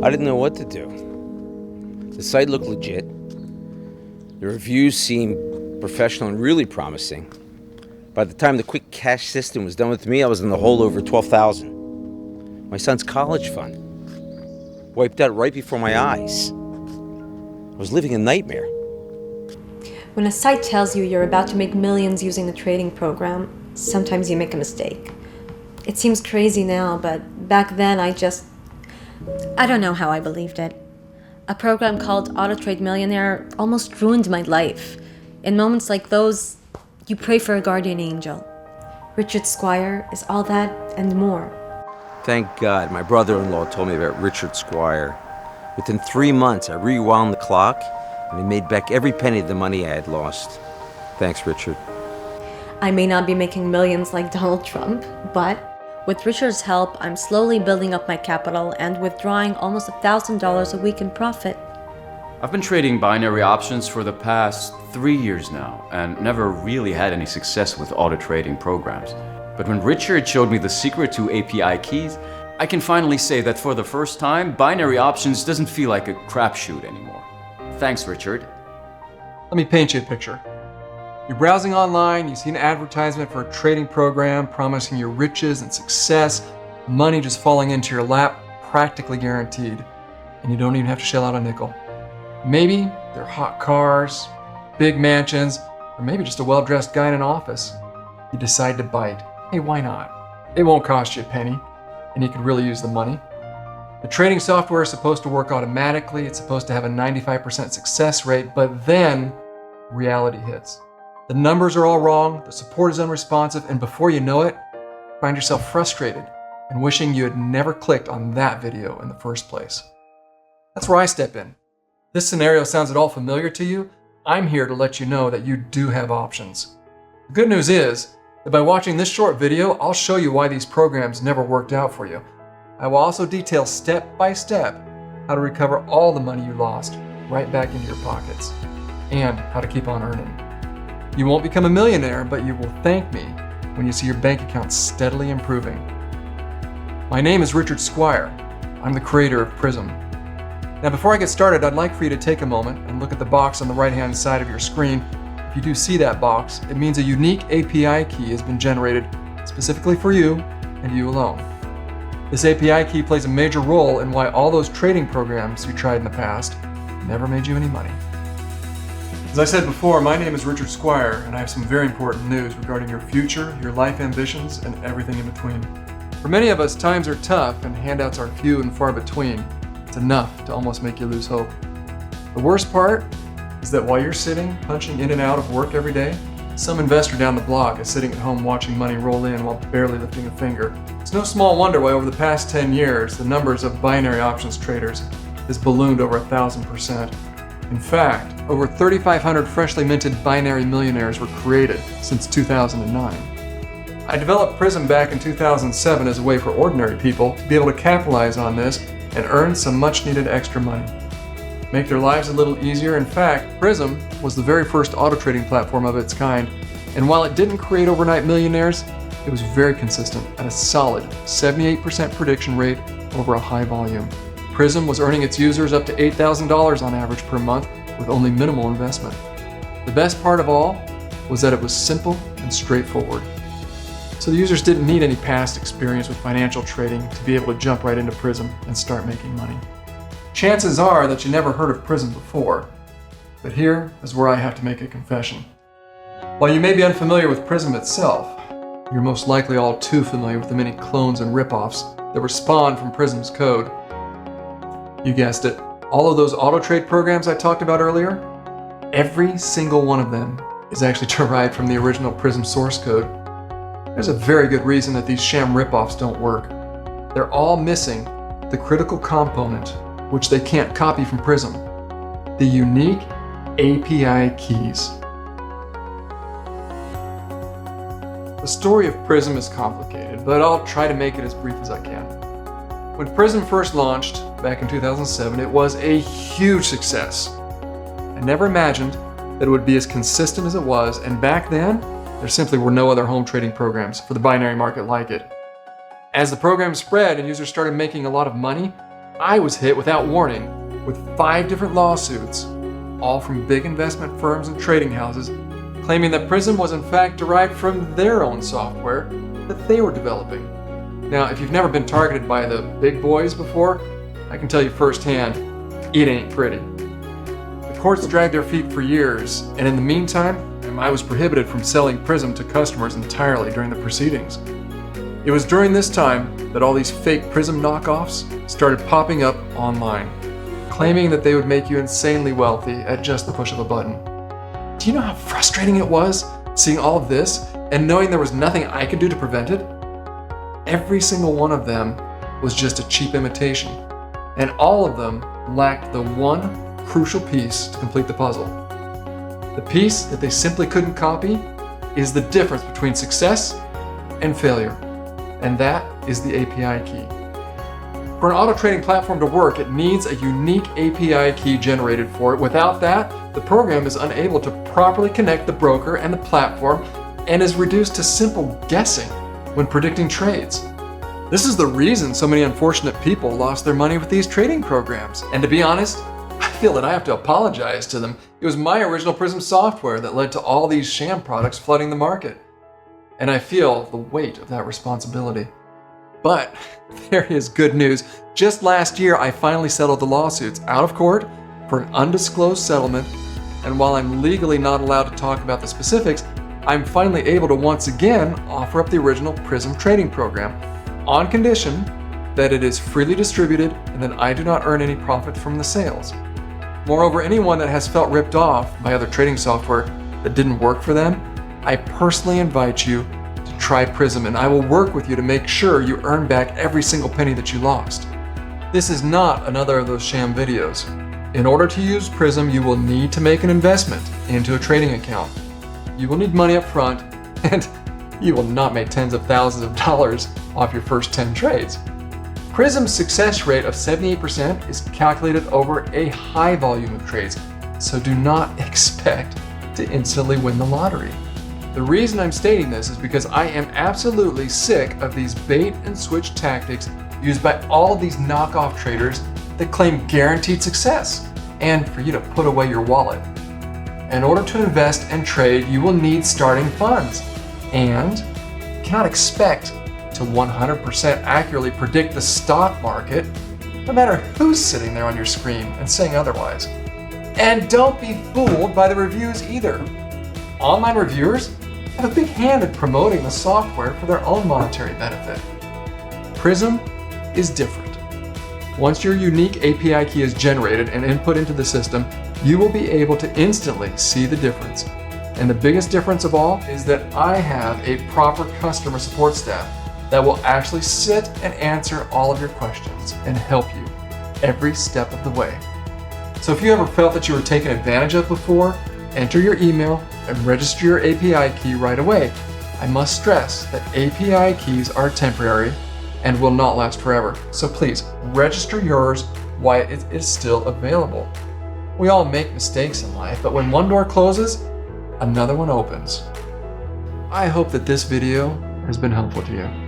I didn't know what to do. The site looked legit. The reviews seemed professional and really promising. By the time the quick cash system was done with me, I was in the hole over $12,000. My son's college fund wiped out right before my eyes. I was living a nightmare. When a site tells you you're about to make millions using a trading program, sometimes you make a mistake. It seems crazy now, but back then I don't know how I believed it. A program called AutoTrade Millionaire almost ruined my life. In moments like those, you pray for a guardian angel. Richard Squire is all that and more. Thank God my brother-in-law told me about Richard Squire. Within 3 months, I rewound the clock, and I made back every penny of the money I had lost. Thanks, Richard. I may not be making millions like Donald Trump, but with Richard's help, I'm slowly building up my capital and withdrawing almost $1,000 a week in profit. I've been trading binary options for the past 3 years now and never really had any success with auto trading programs. But when Richard showed me the secret to API keys, I can finally say that for the first time, binary options doesn't feel like a crapshoot anymore. Thanks, Richard. Let me paint you a picture. You're browsing online, you see an advertisement for a trading program promising you riches and success, money just falling into your lap, practically guaranteed, and you don't even have to shell out a nickel. Maybe they're hot cars, big mansions, or maybe just a well-dressed guy in an office. You decide to bite. Hey, why not? It won't cost you a penny, and you could really use the money. The trading software is supposed to work automatically, it's supposed to have a 95% success rate, but then reality hits. The numbers are all wrong, the support is unresponsive, and before you know it, you find yourself frustrated and wishing you had never clicked on that video in the first place. That's where I step in. This scenario sounds at all familiar to you? I'm here to let you know that you do have options. The good news is that by watching this short video, I'll show you why these programs never worked out for you. I will also detail step by step how to recover all the money you lost right back into your pockets and how to keep on earning. You won't become a millionaire, but you will thank me when you see your bank account steadily improving. My name is Richard Squire. I'm the creator of Prism. Now, before I get started, I'd like for you to take a moment and look at the box on the right-hand side of your screen. If you do see that box, it means a unique API key has been generated specifically for you and you alone. This API key plays a major role in why all those trading programs you tried in the past never made you any money. As I said before, my name is Richard Squire, and I have some very important news regarding your future, your life ambitions, and everything in between. For many of us, times are tough and handouts are few and far between. It's enough to almost make you lose hope. The worst part is that while you're sitting, punching in and out of work every day, some investor down the block is sitting at home watching money roll in while barely lifting a finger. It's no small wonder why over the past 10 years, the numbers of binary options traders has ballooned over 1,000%. In fact, over 3,500 freshly minted binary millionaires were created since 2009. I developed Prism back in 2007 as a way for ordinary people to be able to capitalize on this and earn some much needed extra money. Make their lives a little easier. In fact, Prism was the very first auto trading platform of its kind, and while it didn't create overnight millionaires, it was very consistent at a solid 78% prediction rate over a high volume. Prism was earning its users up to $8,000 on average per month with only minimal investment. The best part of all was that it was simple and straightforward. So the users didn't need any past experience with financial trading to be able to jump right into Prism and start making money. Chances are that you never heard of Prism before, but here is where I have to make a confession. While you may be unfamiliar with Prism itself, you're most likely all too familiar with the many clones and ripoffs that were spawned from Prism's code. You guessed it, all of those auto trade programs I talked about earlier, every single one of them is actually derived from the original Prism source code. There's a very good reason that these sham ripoffs don't work. They're all missing the critical component which they can't copy from Prism, the unique API keys. The story of Prism is complicated, but I'll try to make it as brief as I can. When Prism first launched back in 2007, it was a huge success. I never imagined that it would be as consistent as it was, and back then, there simply were no other home trading programs for the binary market like it. As the program spread and users started making a lot of money, I was hit without warning with 5 different lawsuits, all from big investment firms and trading houses, claiming that Prism was in fact derived from their own software that they were developing. Now, if you've never been targeted by the big boys before, I can tell you firsthand, it ain't pretty. The courts dragged their feet for years, and in the meantime, I was prohibited from selling Prism to customers entirely during the proceedings. It was during this time that all these fake Prism knockoffs started popping up online, claiming that they would make you insanely wealthy at just the push of a button. Do you know how frustrating it was seeing all of this and knowing there was nothing I could do to prevent it? Every single one of them was just a cheap imitation, and all of them lacked the one crucial piece to complete the puzzle. The piece that they simply couldn't copy is the difference between success and failure, and that is the API key. For an auto trading platform to work, it needs a unique API key generated for it. Without that, the program is unable to properly connect the broker and the platform and is reduced to simple guessing when predicting trades. This is the reason so many unfortunate people lost their money with these trading programs. And to be honest, I feel that I have to apologize to them. It was my original Prism software that led to all these sham products flooding the market. And I feel the weight of that responsibility. But there is good news. Just last year, I finally settled the lawsuits out of court for an undisclosed settlement. And while I'm legally not allowed to talk about the specifics, I'm finally able to once again offer up the original Prism trading program on condition that it is freely distributed and that I do not earn any profit from the sales. Moreover, anyone that has felt ripped off by other trading software that didn't work for them, I personally invite you to try Prism, and I will work with you to make sure you earn back every single penny that you lost. This is not another of those sham videos. In order to use Prism, you will need to make an investment into a trading account. You will need money up front, and you will not make tens of thousands of dollars off your first 10 trades. Prism's success rate of 78% is calculated over a high volume of trades, so do not expect to instantly win the lottery. The reason I'm stating this is because I am absolutely sick of these bait and switch tactics used by all of these knockoff traders that claim guaranteed success and for you to put away your wallet. In order to invest and trade, you will need starting funds, and you cannot expect to 100% accurately predict the stock market, no matter who's sitting there on your screen and saying otherwise. And don't be fooled by the reviews either. Online reviewers have a big hand in promoting the software for their own monetary benefit. Prism is different. Once your unique API key is generated and input into the system, you will be able to instantly see the difference. And the biggest difference of all is that I have a proper customer support staff that will actually sit and answer all of your questions and help you every step of the way. So if you ever felt that you were taken advantage of before, enter your email and register your API key right away. I must stress that API keys are temporary and will not last forever. So please register yours while it is still available. We all make mistakes in life, but when one door closes, another one opens. I hope that this video has been helpful to you.